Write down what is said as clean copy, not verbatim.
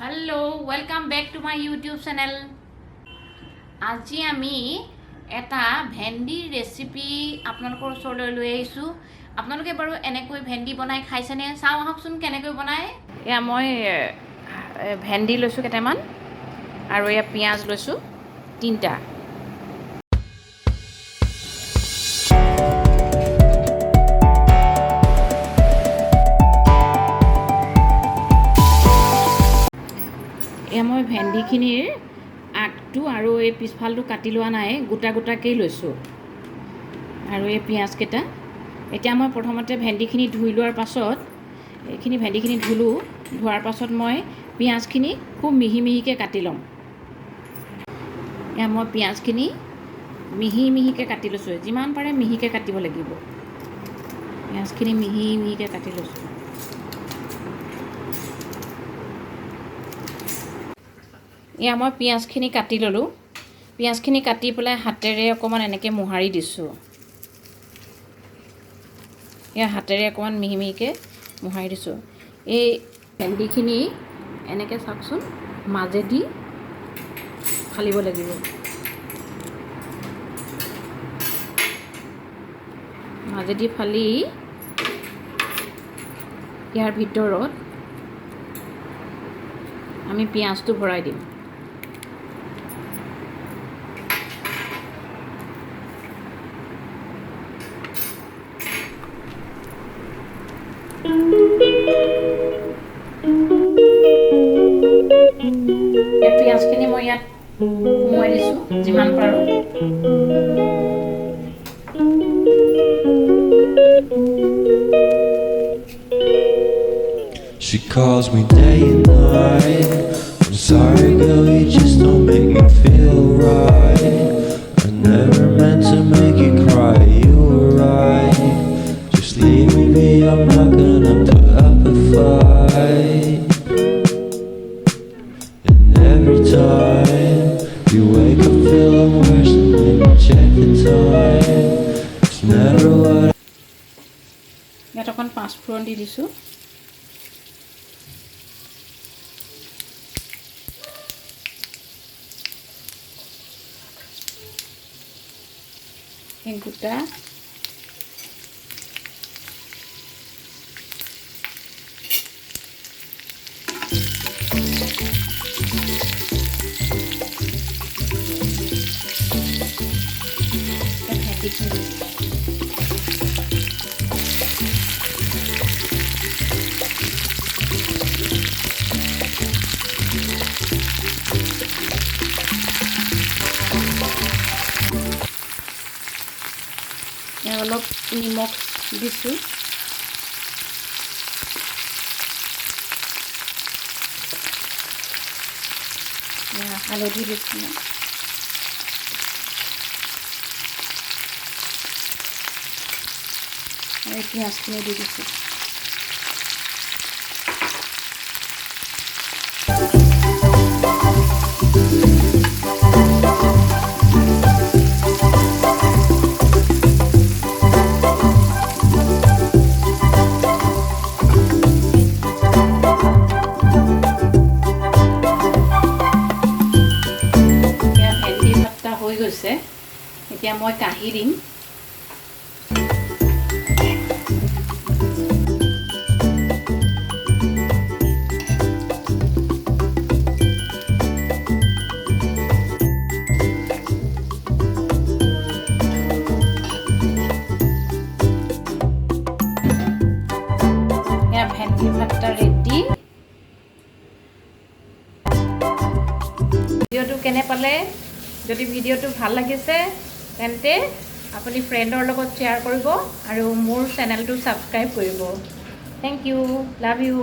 Hello welcome back to my YouTube channel. আজি আমি এটা ভেন্ডি ৰেচিপি আপোনালোকৰ ওচৰলৈ লৈ আহিছোঁ। আপোনালোকে বাৰু এনেকৈ ভেন্ডি বনাই খাইছেনে? চাওঁ আহকচোন কেনেকৈ বনায়। এয়া মই ভেন্ডি লৈছোঁ কেইটামান আৰু এয়া পিঁয়াজ লৈছোঁ 3টা। এয়া মই ভেন্দিখিনিৰ আগটো আৰু এই পিছফালটো কাটি লোৱা নাই, গোটা গোটাকেই লৈছোঁ। আৰু এই পিঁয়াজকেইটা এতিয়া মই প্ৰথমতে ভেন্দিখিনি ধুই লোৱাৰ পাছত ভেন্দিখিনি ধোৱাৰ পাছত মই পিঁয়াজখিনি খুব মিহি মিহিকৈ কাটি ল'ম। এয়া মই পিঁয়াজখিনি মিহি মিহিকৈ কাটি লৈছোঁ, যিমান পাৰে মিহিকৈ কাটিব লাগিব। পিঁয়াজখিনি মিহি মিহিকৈ কাটি লৈছোঁ। এয়া মই পিঁয়াজখিনি কাটি ল'লোঁ। পিঁয়াজখিনি কাটি পেলাই হাতেৰে অকণমান এনেকৈ মোহাৰি দিছোঁ। এয়া হাতেৰে অকণমান মিহি মিহিকৈ মোহাৰি দিছোঁ। এই ভেন্দিখিনি এনেকৈ চাওকচোন, মাজেদি ফালিব লাগিব। মাজেদি ফালি ইয়াৰ ভিতৰত আমি পিঁয়াজটো ভৰাই দিম। পিঁয়াজখিনি মই ইয়াত সোমোৱাই দিছোঁ যিমান পাৰোঁ। She calls me day and night. I'm sorry girl, you just don't make me feel right. I never meant to make you cry, you were right. Just leave me be, I'm not gonna put up a fight. And every time you wake up feeling worse, and then you check the time. It's never what ইয়াত অকণ পাঁচফোৰণ দি দিছোঁ। এই গোটা ভেন্দিখিনি অলপ নিমখ দিছোঁ। হালধি দিছোঁ। আৰু পিঁয়াজখিনি দি দিছোঁ। হৈ গৈছে, এতিয়া মই কাঢ়ি দিম। এয়া ভেন্দি ভাতটা ৰেডি। ভিডিঅ'টো কেনে পালে? যদি ভিডিঅ'টো ভাল লাগিছে তেন্তে আপুনি ফ্ৰেণ্ডৰ লগত শ্বেয়াৰ কৰিব আৰু মোৰ চেনেলটো ছাবস্ক্ৰাইব কৰিব। Thank you, love U.